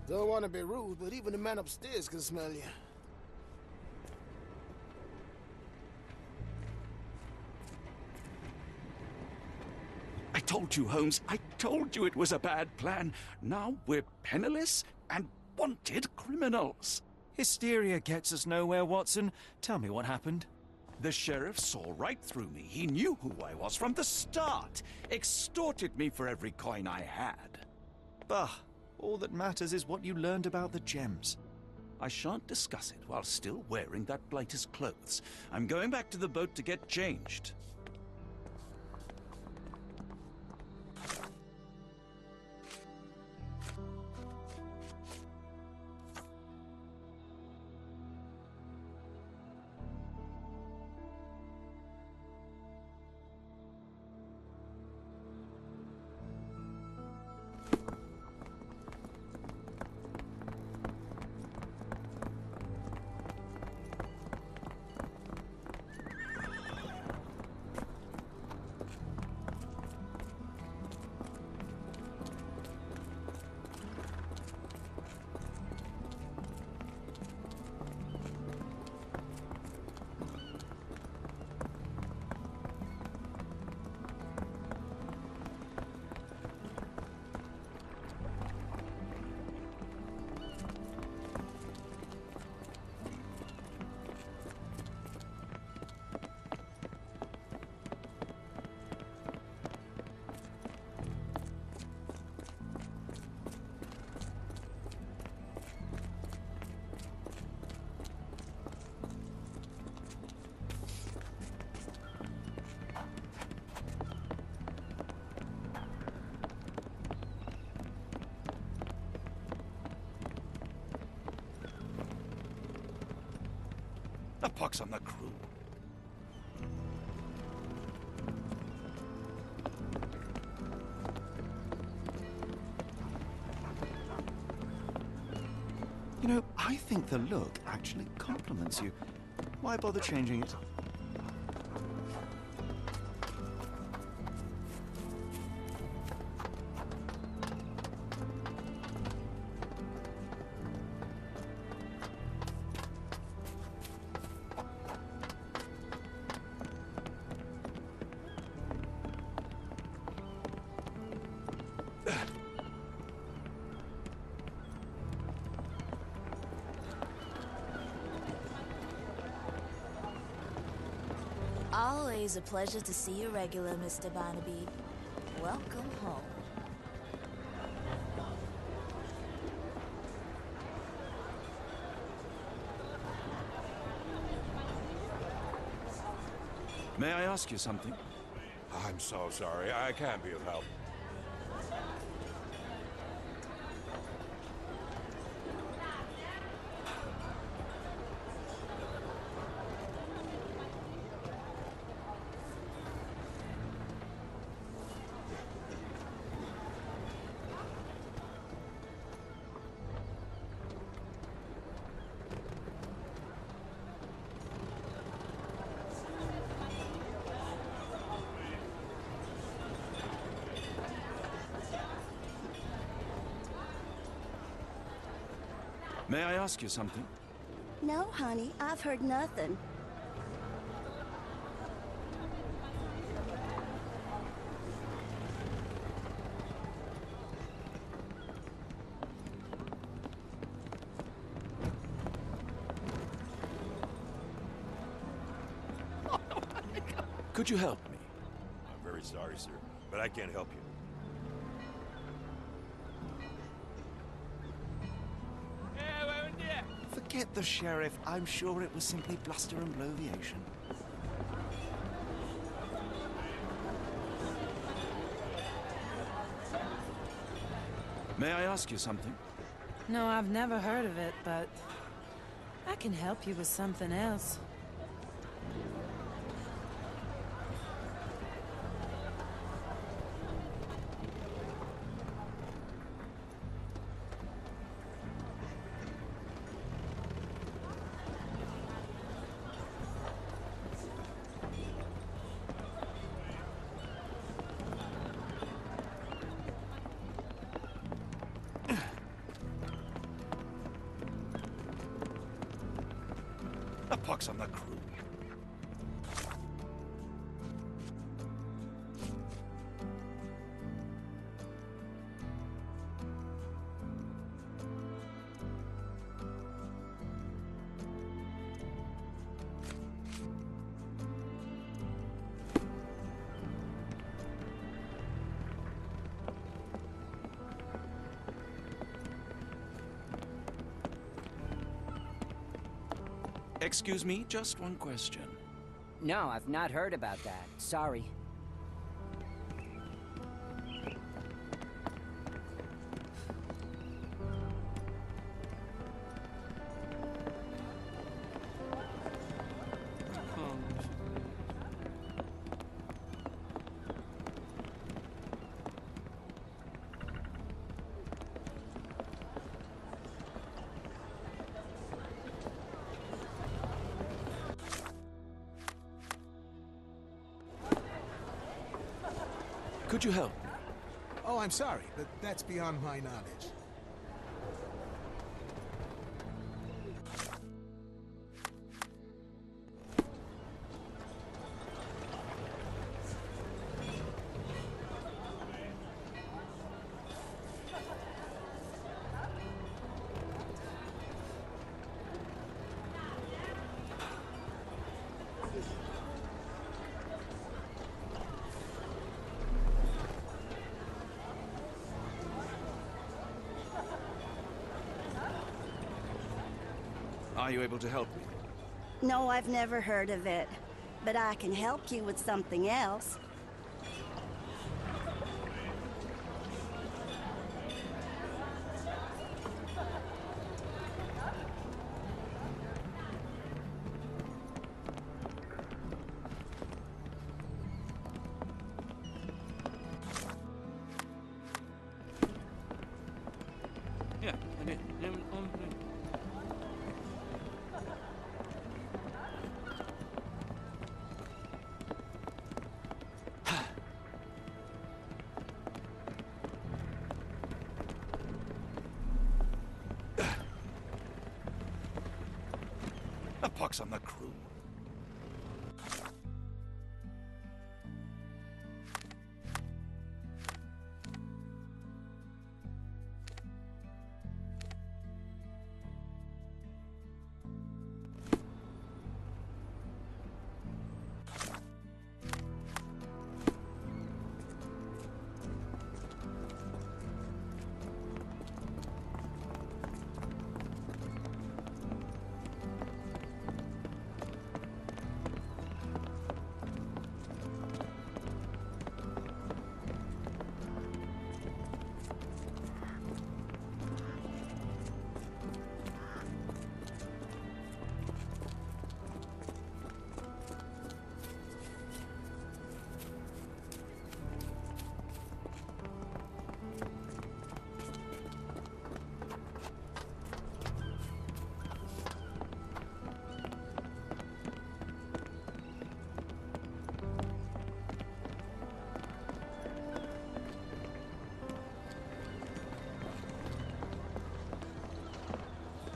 Don't want to be rude, but even the man upstairs can smell you. I told you, Holmes. I told you it was a bad plan. Now we're penniless and wanted criminals. Hysteria gets us nowhere, Watson. Tell me what happened. The sheriff saw right through me. He knew who I was from the start. Extorted me for every coin I had. Bah, all that matters is what you learned about the gems. I shan't discuss it while still wearing that blighter's clothes. I'm going back to the boat to get changed. The pox on the crew. You know, I think the look actually compliments you. Why bother changing it? Always a pleasure to see you regular, Mr. Barnaby. Welcome home. May I ask you something? I'm so sorry. I can't be of help. May I ask you something? No, honey, I've heard nothing. Could you help me? I'm very sorry, sir, but I can't help you. Forget the sheriff. I'm sure it was simply bluster and bloviation. May I ask you something? No, I've never heard of it, but I can help you with something else. pox on the crew. Excuse me, just one question. No, I've not heard about that. Sorry. Could you help? Oh, I'm sorry, but that's beyond my knowledge. Are you able to help me? No, I've never heard of it. But I can help you with something else. A pox on the crew.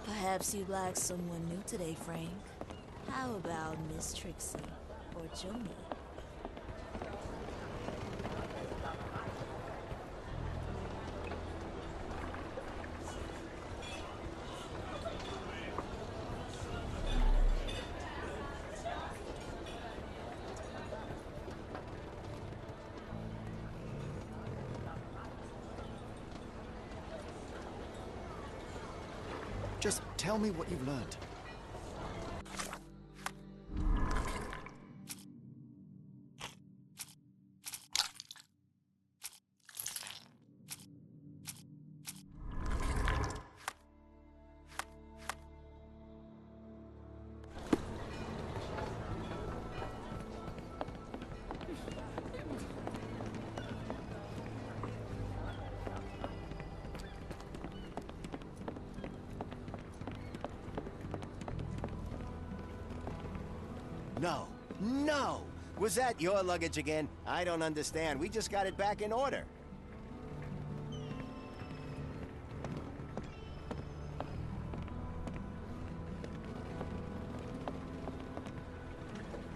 Perhaps you'd like someone new today, Frank. How about Miss Trixie or Joni? Just tell me what you've learned. No. No! Was that your luggage again? I don't understand. We just got it back in order.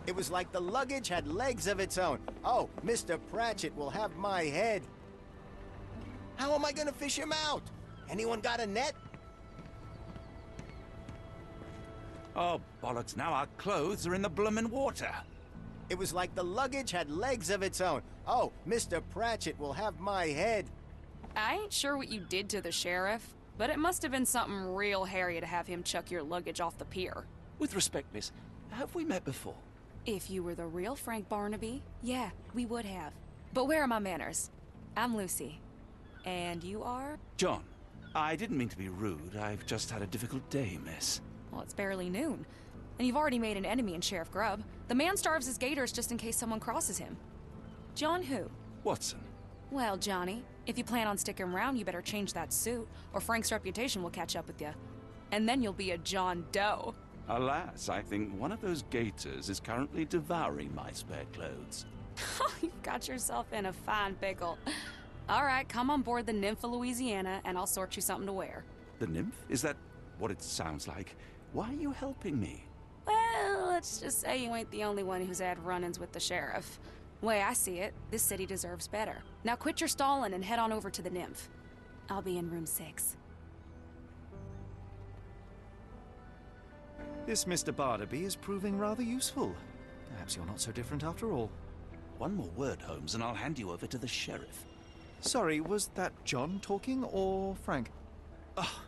It was like the luggage had legs of its own. Oh, Mr. Pratchett will have my head. How am I gonna fish him out? Anyone got a net? Oh, bollocks, now our clothes are in the bloomin' water. It was like the luggage had legs of its own. Oh, Mr. Pratchett will have my head. I ain't sure what you did to the sheriff, but it must have been something real hairy to have him chuck your luggage off the pier. With respect, miss, have we met before? If you were the real Frank Barnaby, yeah, we would have. But where are my manners? I'm Lucy. And you are? John, I didn't mean to be rude. I've just had a difficult day, miss. Well, it's barely noon. And you've already made an enemy in Sheriff Grubb. The man starves his gators just in case someone crosses him. John who? Watson. Well, Johnny, if you plan on sticking around, you better change that suit, or Frank's reputation will catch up with you. And then you'll be a John Doe. Alas, I think one of those gators is currently devouring my spare clothes. You've got yourself in a fine pickle. All right, come on board the Nymph of Louisiana, and I'll sort you something to wear. The nymph? Is that what it sounds like? Why are you helping me? Well, let's just say you ain't the only one who's had run-ins with the sheriff. Way I see it, this city deserves better. Now quit your stalling and head on over to the Nymph. I'll be in room 6. This Mr. Barnaby is proving rather useful. Perhaps you're not so different after all. One more word, Holmes, and I'll hand you over to the sheriff. Sorry, was that John talking or Frank? Oh,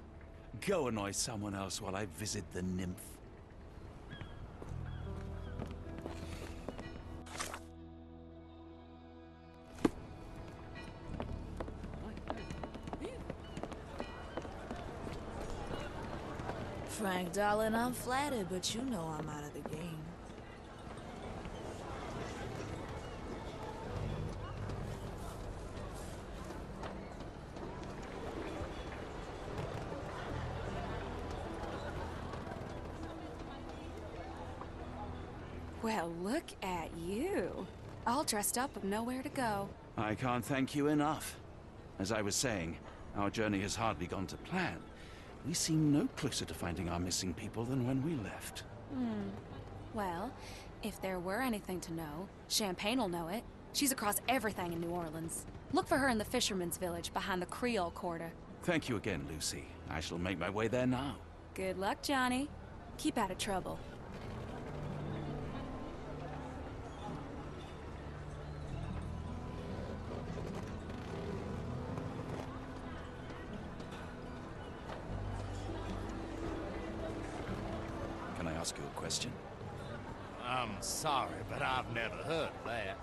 go annoy someone else while I visit the nymph. Frank, darling, I'm flattered, but you know I'm out of the game. Well, look at you. All dressed up with nowhere to go. I can't thank you enough. As I was saying, our journey has hardly gone to plan. We seem no closer to finding our missing people than when we left. Well, if there were anything to know, Champagne'll know it. She's across everything in New Orleans. Look for her in the fisherman's village behind the Creole Quarter. Thank you again, Lucy. I shall make my way there now. Good luck, Johnny. Keep out of trouble. Can I ask you a question? I'm sorry, but I've never heard of that.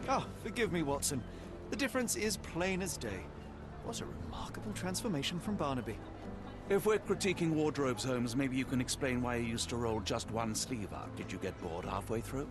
Ah, forgive me, Watson. The difference is plain as day. What a remarkable transformation from Barnaby. If we're critiquing wardrobes, Holmes, maybe you can explain why you used to roll just one sleeve up. Did you get bored halfway through?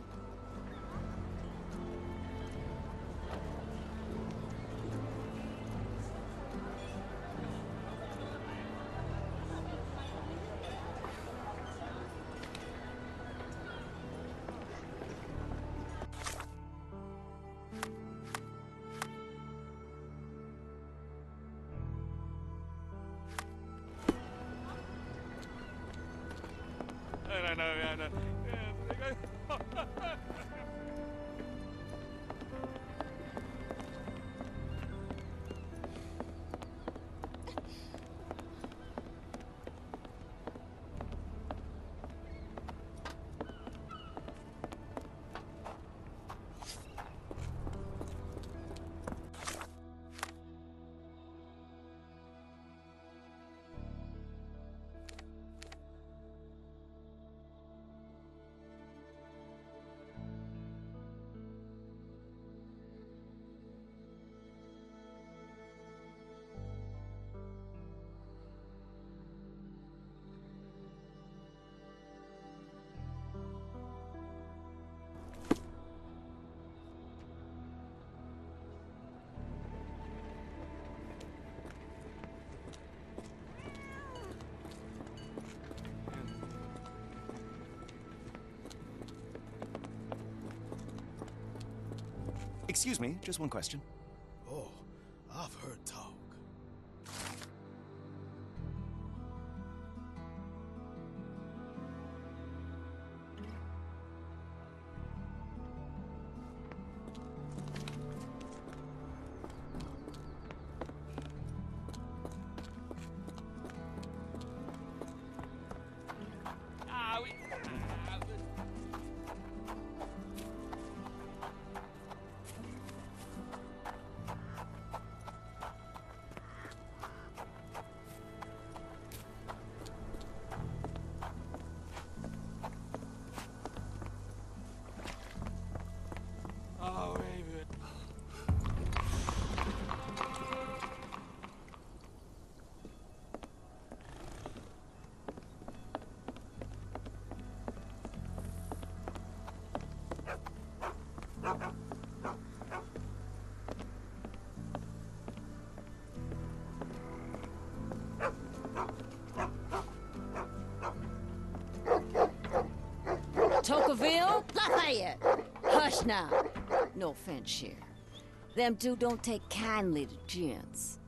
Excuse me, just one question. Oh, I've heard talk. Tocqueville? Lafayette! Hush now. No offense, Sheriff. Them two don't take kindly to gents.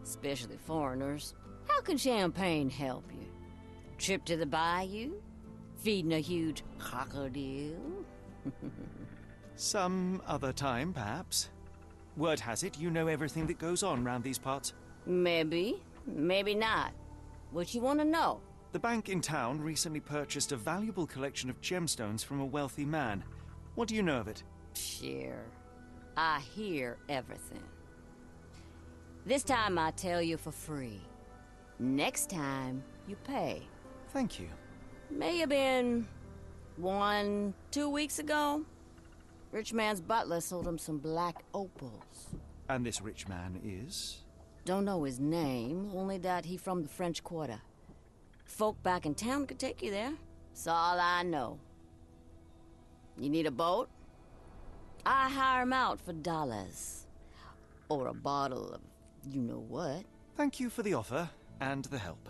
Especially foreigners. How can champagne help you? Trip to the bayou? Feeding a huge crocodile? Some other time, perhaps. Word has it, you know everything that goes on round these parts. Maybe. Maybe not. What you want to know? The bank in town recently purchased a valuable collection of gemstones from a wealthy man. What do you know of it? Sure. I hear everything. This time I tell you for free. Next time, you pay. Thank you. May have been 1, 2 weeks ago. Rich man's butler sold him some black opals. And this rich man is? Don't know his name, only that he from the French Quarter. Folk back in town could take you there. That's all I know. You need a boat? I hire 'em out for dollars. Or a bottle of you-know-what. Thank you for the offer and the help.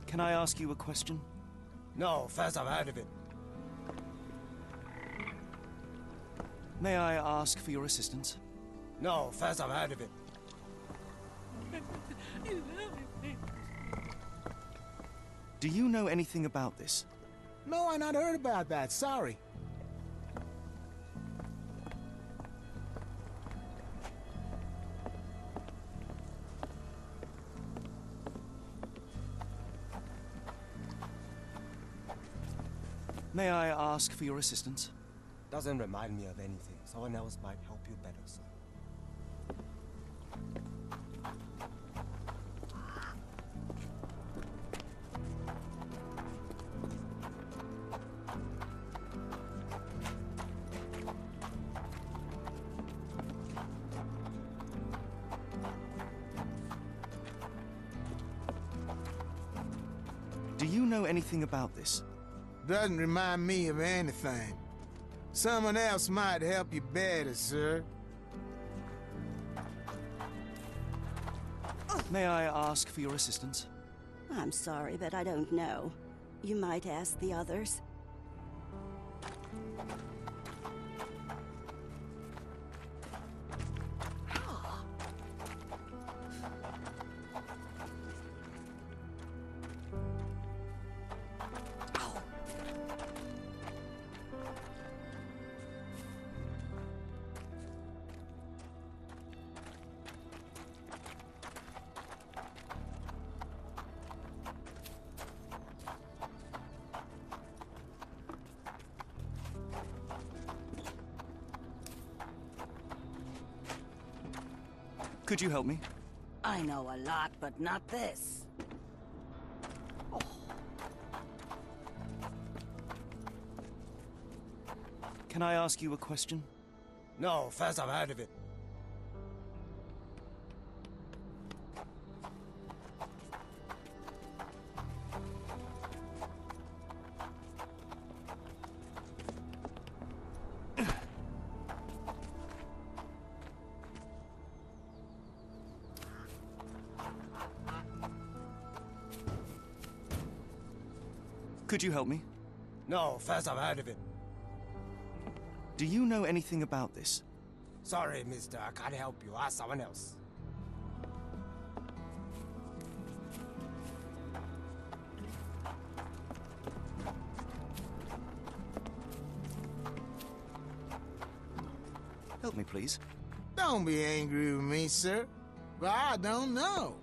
Can I ask you a question? No, first I've heard of it. May I ask for your assistance? No, first I've heard of it. Do you know anything about this? No, I not heard about that. Sorry. May I ask for your assistance? Doesn't remind me of anything. Someone else might help you better, sir. Do you know anything about this? Doesn't remind me of anything. Someone else might help you better, sir. May I ask for your assistance? I'm sorry, but I don't know. You might ask the others. Could you help me? I know a lot, but not this. Can I ask you a question? No, first I've heard of it. Could you help me? No, first I've heard of it. Do you know anything about this? Sorry, mister, I can't help you. Ask someone else. Help me, please. Don't be angry with me, sir, but I don't know.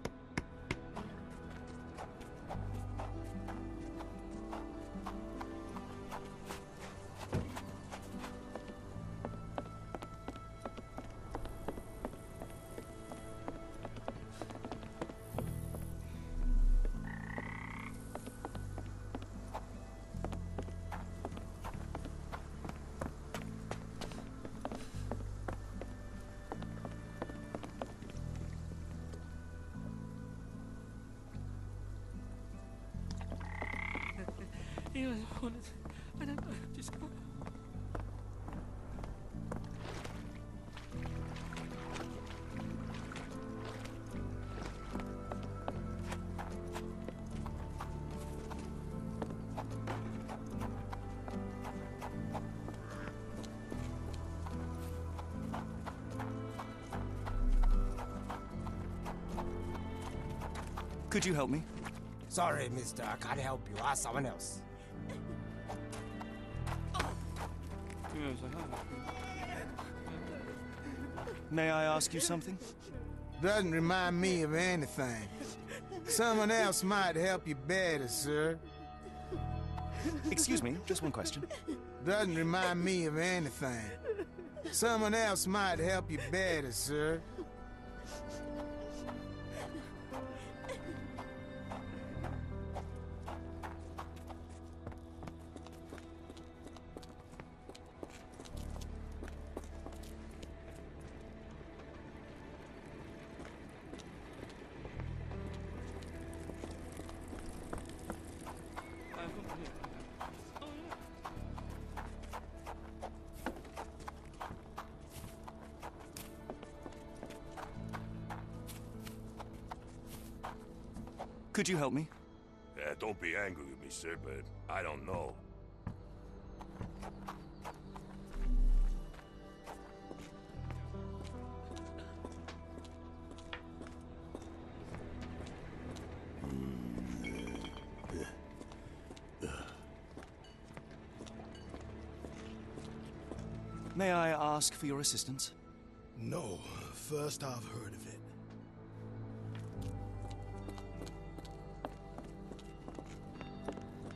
I don't know, just go. Could you help me? Sorry, mister, I can't help you. Ask someone else. May I ask you something? Doesn't remind me of anything. Someone else might help you better, sir. Excuse me, just one question. Doesn't remind me of anything. Someone else might help you better, sir. Could you help me? Don't be angry with me, sir, but I don't know. May I ask for your assistance? No, first I've heard of it.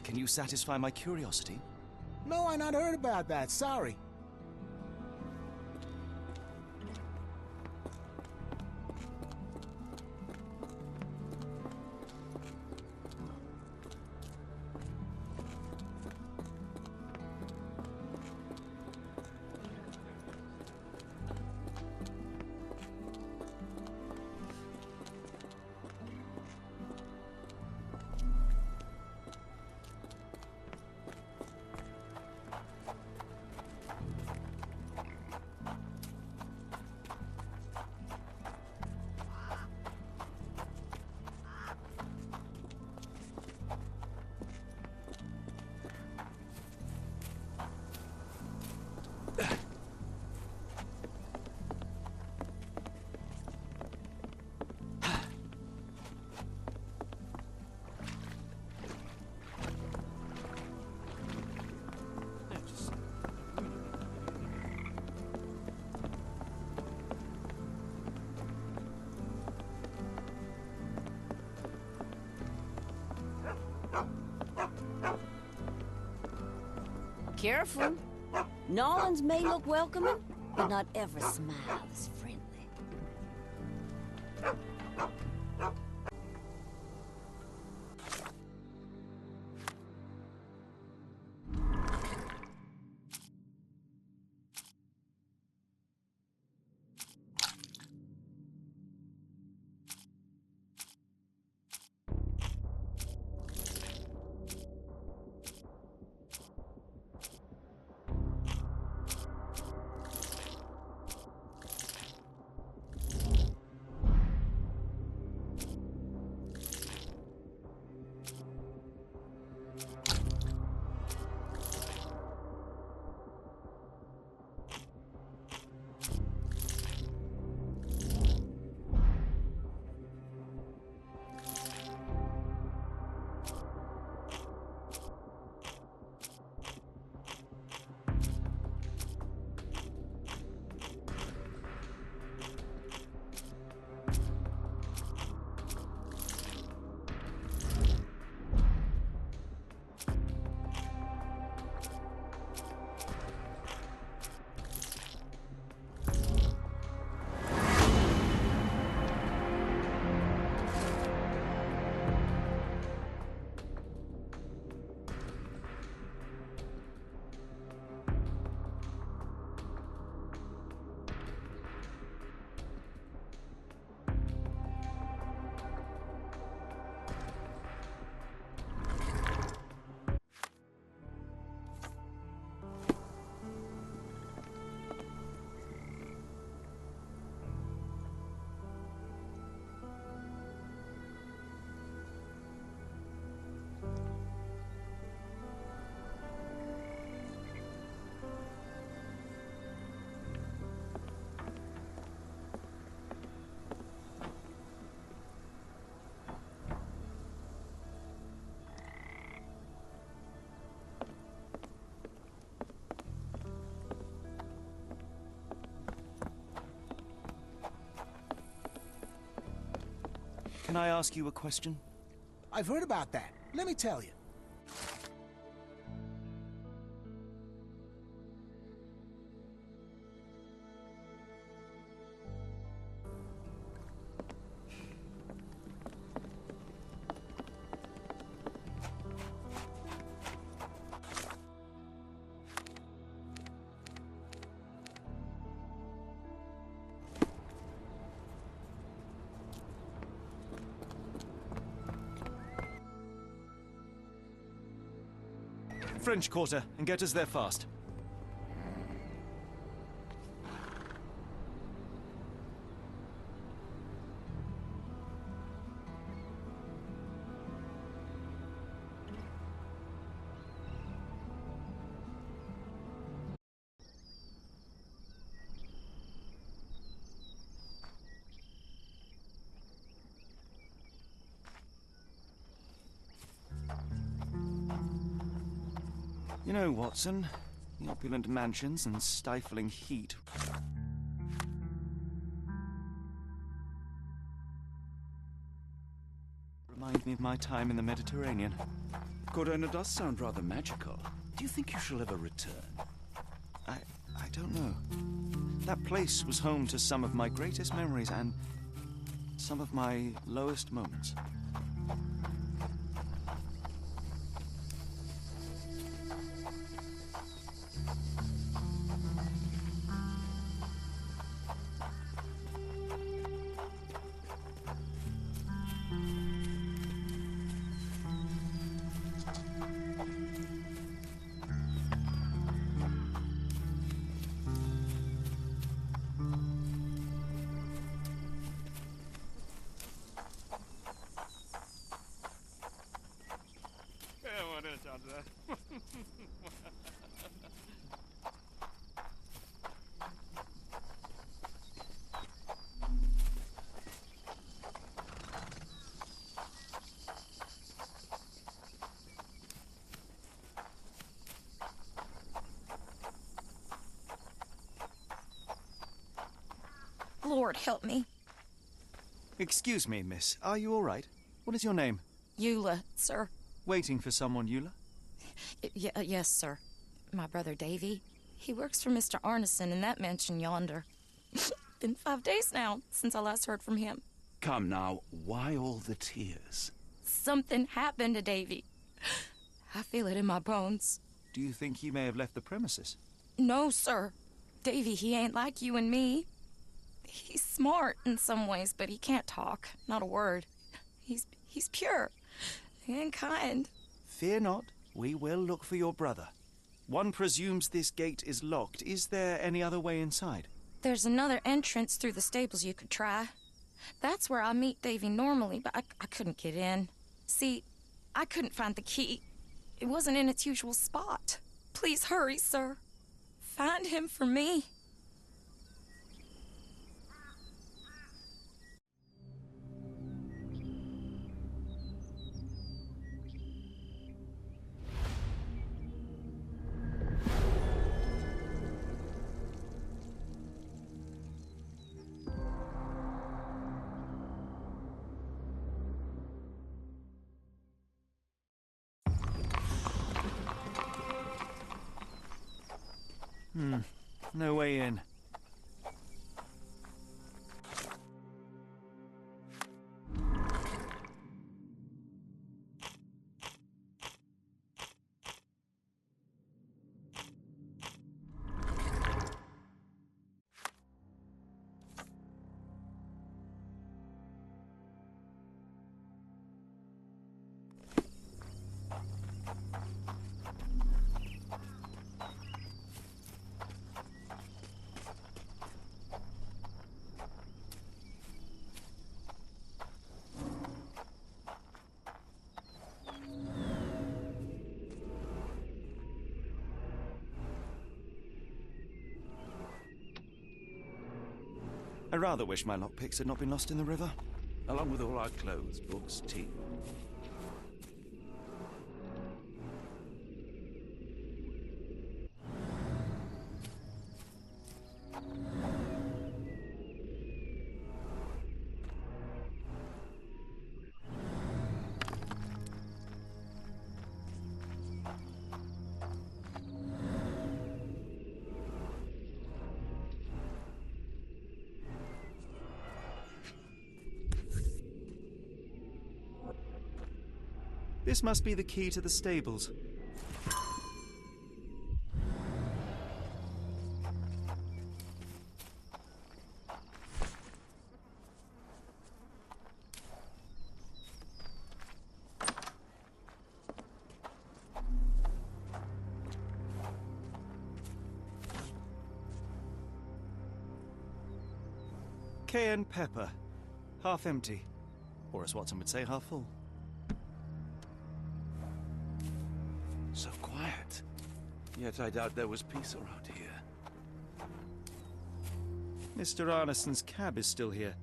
Can you satisfy my curiosity? No, I not heard about that. Sorry. Careful. Nolans may look welcoming, but not every smile is friendly. Can I ask you a question? I've heard about that. Let me tell you. French Quarter, and get us there fast. You know, Watson, the opulent mansions and stifling heat remind me of my time in the Mediterranean. Corona does sound rather magical. Do you think you shall ever return? I don't know. That place was home to some of my greatest memories and some of my lowest moments. Lord, help me. Excuse me, miss. Are you all right? What is your name? Eula, sir. Waiting for someone, Eula? Yes, sir. My brother Davy. He works for Mr. Arneson in that mansion yonder. Been 5 days now since I last heard from him. Come now, why all the tears? Something happened to Davy. I feel it in my bones. Do you think he may have left the premises? No, sir. Davy, he ain't like you and me. He's smart in some ways, but he can't talk. Not a word. He's pure and kind. Fear not. We will look for your brother. One presumes this gate is locked. Is there any other way inside? There's another entrance through the stables you could try. That's where I meet Davy normally, but I couldn't get in. See, I couldn't find the key. It wasn't in its usual spot. Please hurry, sir. Find him for me. No way in. I rather wish my lockpicks had not been lost in the river. Along with all our clothes, books, tea. This must be the key to the stables. Cayenne pepper. Half empty. Or as Watson would say, half full. So quiet. Yet I doubt there was peace around here. Mr. Arneson's cab is still here.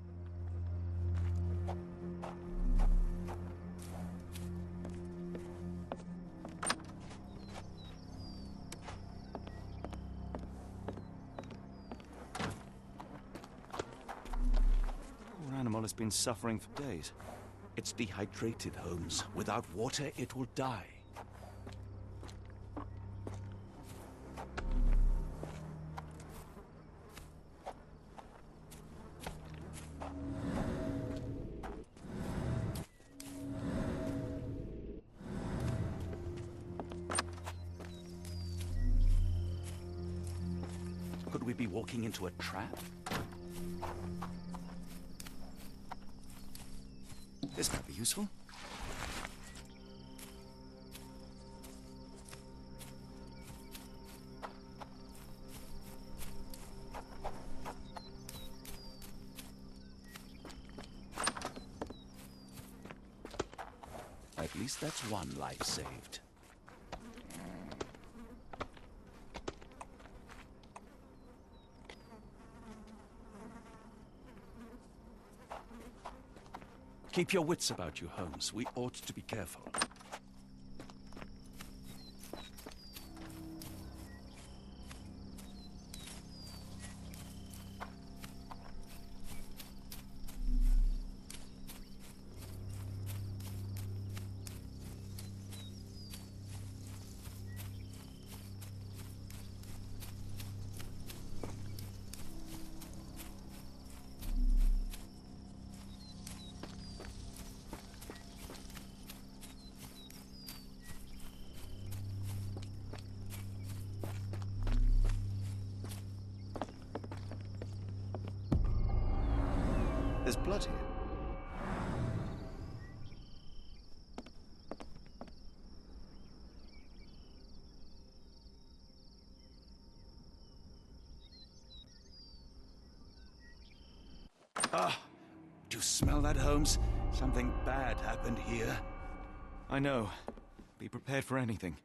Poor animal has been suffering for days. It's dehydrated, Holmes. Without water, it will die. Could we be walking into a trap? This might be useful. At least that's one life saved. Keep your wits about you, Holmes. We ought to be careful. There's blood here. Ah, do you smell that, Holmes? Something bad happened here. I know. Be prepared for anything.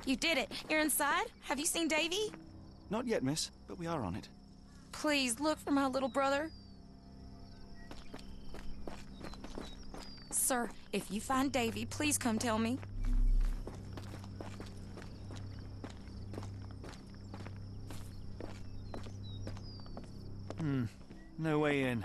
You did it. You're inside? Have you seen Davy? Not yet, miss, but we are on it. Please, look for my little brother. Sir, if you find Davy, please come tell me. No way in.